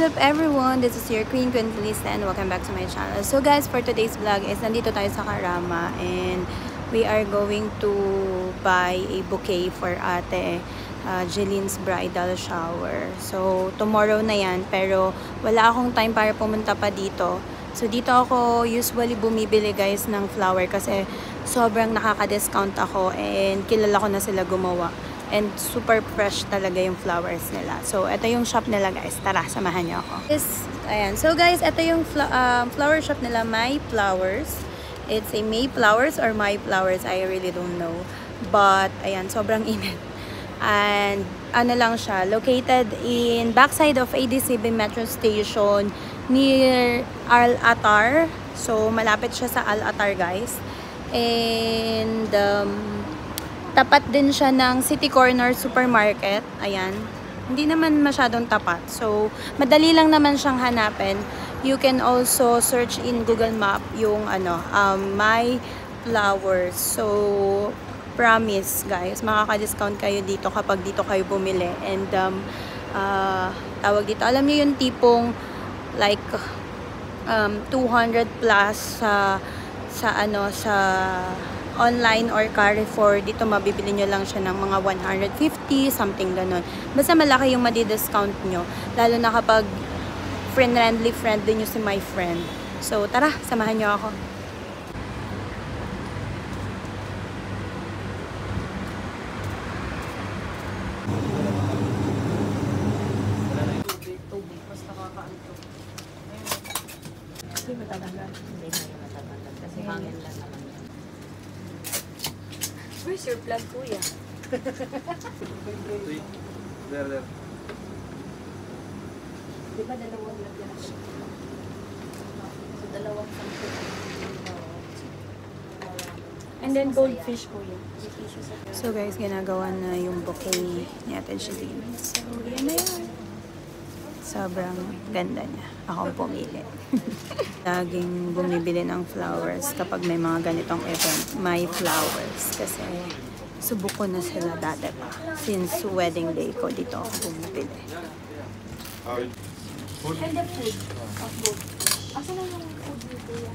up everyone? This is your Queen Felista and welcome back to my channel. So guys, for today's vlog is nandito tayo sa Karama and we are going to buy a bouquet for ate Jelin's bridal shower. So tomorrow na yan, pero wala akong time para pumunta pa dito. So dito ako usually bumibili guys ng flower kasi sobrang nakaka-discount ako and kilala ko na sila gumawa. And super fresh talaga yung flowers nila. So, ito yung shop nila guys. Tara, samahan niyo ako. Ayan. So guys, ito yung flower shop nila, My Flowers. It's a May Flowers or My Flowers. I really don't know. But, ayan, sobrang init. And, ano lang siya, located in backside of ADCB Metro Station near Al-Atar. So, malapit siya sa Al-Atar guys. And, tapat din siya ng City Corner Supermarket. Ayan. Hindi naman masyadong tapat. So, madali lang naman siyang hanapin. You can also search in Google Map yung My Flowers. So, promise guys, makaka-discount kayo dito kapag dito kayo bumili. And, tawag dito. Alam niyo yung tipong like 200 plus sa online or Carrefour, dito mabibili nyo lang siya ng mga 150, something ganun. Basta malaki yung madi-discount nyo. Lalo na kapag friendly nyo si my friend. So, tara, samahan nyo ako. Tubig, mas nakakaantok. Hindi ba talaga? Hindi na yung matatanggal. Kasi hangin lang naman. Where's your plug, kuya? There. Di ba dalawang plug yan? So, dalawang sample. And then goldfish, kuya. So guys, ginagawa na yung bouquet ni Ate Jelin. So, yan na yan. Sobrang ganda niya. Ako pumili. Laging bumibili ng flowers kapag may mga ganitong event. My Flowers. Kasi subok ko na sila dati pa. Since wedding day ko, dito ako bumibili. And the food of both. Asa na yung food dito yan?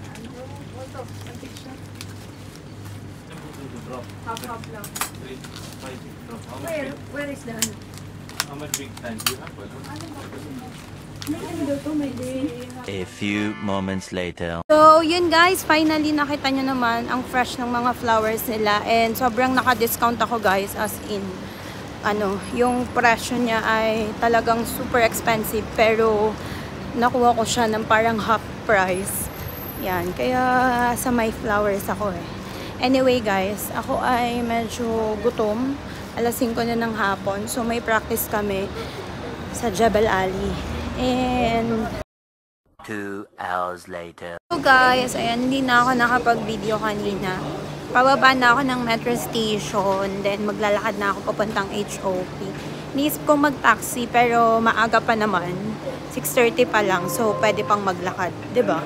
Ito, ang picture. Half lang. Where is the ano? How much big time do you have? A few moments later. So, yun guys, finally nakita nyo naman ang fresh ng mga flowers nila and sobrang naka-discount ako guys, as in yung presyo niya ay talagang super expensive pero nakuha ko siya ng parang half price. Yan, kaya sa My Flowers ako eh. Anyway guys, ako ay medyo gutom. Alas 5 na ng hapon. So, may practice kami sa Jebel Ali. And 2 hours later. so guys, ayan, hindi na ako nakapag-video kanina. Pababa na ako ng metro station. Then, maglalakad na ako papuntang HOP. Niisip kong mag-taxi, pero maaga pa naman. 6:30 pa lang. So, pwede pang maglakad. Diba?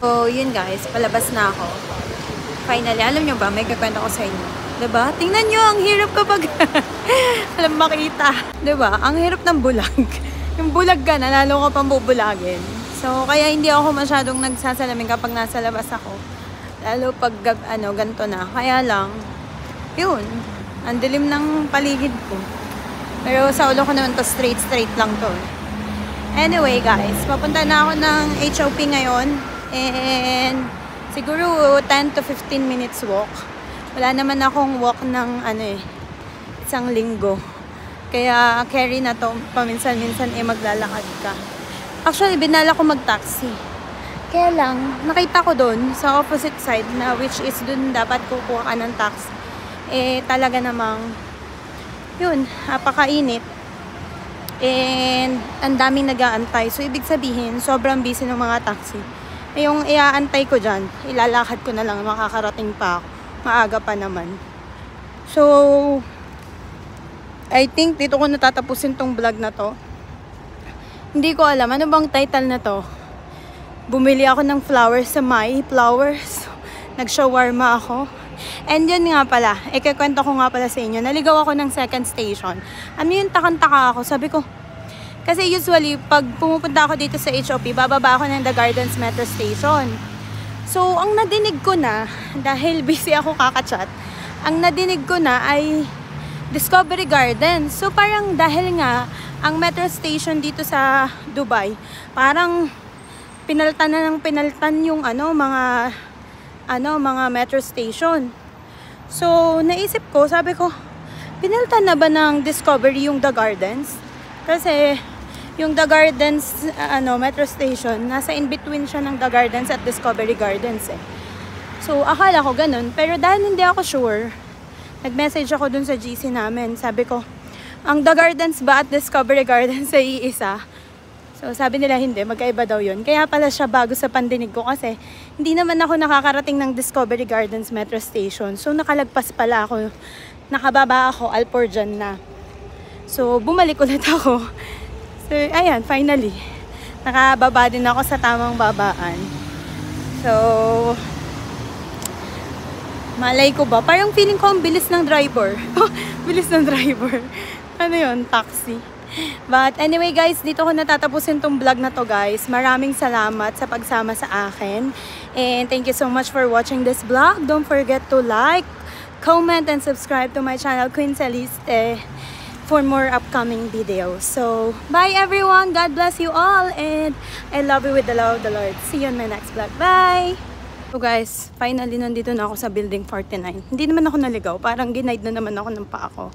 So, yun guys, palabas na ako. Finally, alam nyo ba, may kakwento ko sa inyo. Diba? Tingnan nyo, ang hirap kapag alam makita. Diba? Ang hirap ng bulag. Yung bulag ka na, lalo ka pang bubulagin. So, kaya hindi ako masyadong nagsasalamin kapag nasa labas ako. Lalo pag ganito na. Kaya lang, yun, ang dilim ng paligid ko. Pero sa ulo ko naman to straight lang to. Anyway guys, papunta na ako ng HOP ngayon. And siguro 10 to 15 minutes walk. Wala naman akong walk ng isang linggo. Kaya carry na to. Paminsan-minsan maglalakad ka. Actually, binala ko mag-taxi. Kaya lang, nakita ko doon sa opposite side na which is doon dapat kukuha ka ng taxi. Talaga namang yun, napakainit. And ang daming nag-aantay. So, ibig sabihin, sobrang busy ng mga taxi. Yung iaantay ko dyan, ilalakad ko na lang, makakarating pa ako. Maaga pa naman. So, I think dito ko natatapusin tong vlog na to. Hindi ko alam. Ano bang title na to? Bumili ako ng flowers sa My Flowers. Nag-shawarma ako. And yun nga pala, ikikwento ko nga pala sa inyo. Naligaw ako ng second station. Ano yung takang-taka ako? Sabi ko, kasi usually, pag pumupunta ako dito sa HOP, bababa ako ng The Gardens Metro Station. So, ang nadinig ko na, dahil busy ako kakachat, ang nadinig ko na ay Discovery Gardens. So, parang dahil nga, ang metro station dito sa Dubai, parang pinalitan na ng pinalitan yung mga metro station. So, naisip ko, sabi ko, pinalitan na ba ng Discovery yung The Gardens? Kasi, yung The Gardens, metro station, nasa in-between siya ng The Gardens at Discovery Gardens eh. So, akala ko ganun. Pero dahil hindi ako sure, nag-message ako dun sa GC namin. Sabi ko, ang The Gardens ba at Discovery Gardens ay iisa? So, sabi nila hindi, magkaiba daw yun. Kaya pala siya bago sa pandinig ko kasi hindi naman ako nakakarating ng Discovery Gardens Metro Station. So, nakalagpas pala ako. Nakababa ako, Alporjan na. So, bumalik ulit ako. So, ayan, finally. Nakababa din ako sa tamang babaan. So, malay ko ba? Parang feeling ko ang bilis ng driver. Bilis ng driver. Ano yun? Taxi. But anyway guys, dito ko natatapusin tong vlog na to guys. Maraming salamat sa pagsama sa akin. And thank you so much for watching this vlog. Don't forget to like, comment, and subscribe to my channel, Queen Celeste, for more upcoming videos. So, bye everyone. God bless you all. And I love you with the love of the Lord. See you in my next vlog. Bye! So guys, finally nandito na ako sa building 49. Hindi naman ako naligaw. Parang ginaid na naman ako ng paa ko.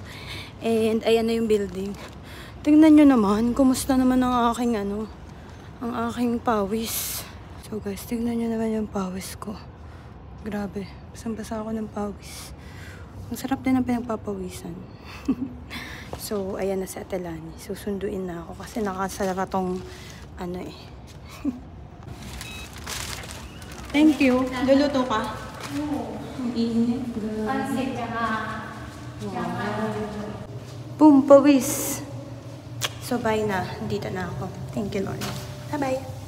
And ayan na yung building. Tingnan nyo naman, kumusta naman ang aking ang aking pawis. So guys, tingnan nyo naman yung pawis ko. Grabe, basang-basa ako ng pawis. Ang sarap din ang pinagpapawisan. So, ayan na si Ate Lani. Susunduin na ako kasi nakasara tong Thank you. Luluto ka? Oo. Ang init. Pansit ka nga. Boom, pawis. So, bye na. Dito na ako. Thank you, Lord. Bye-bye.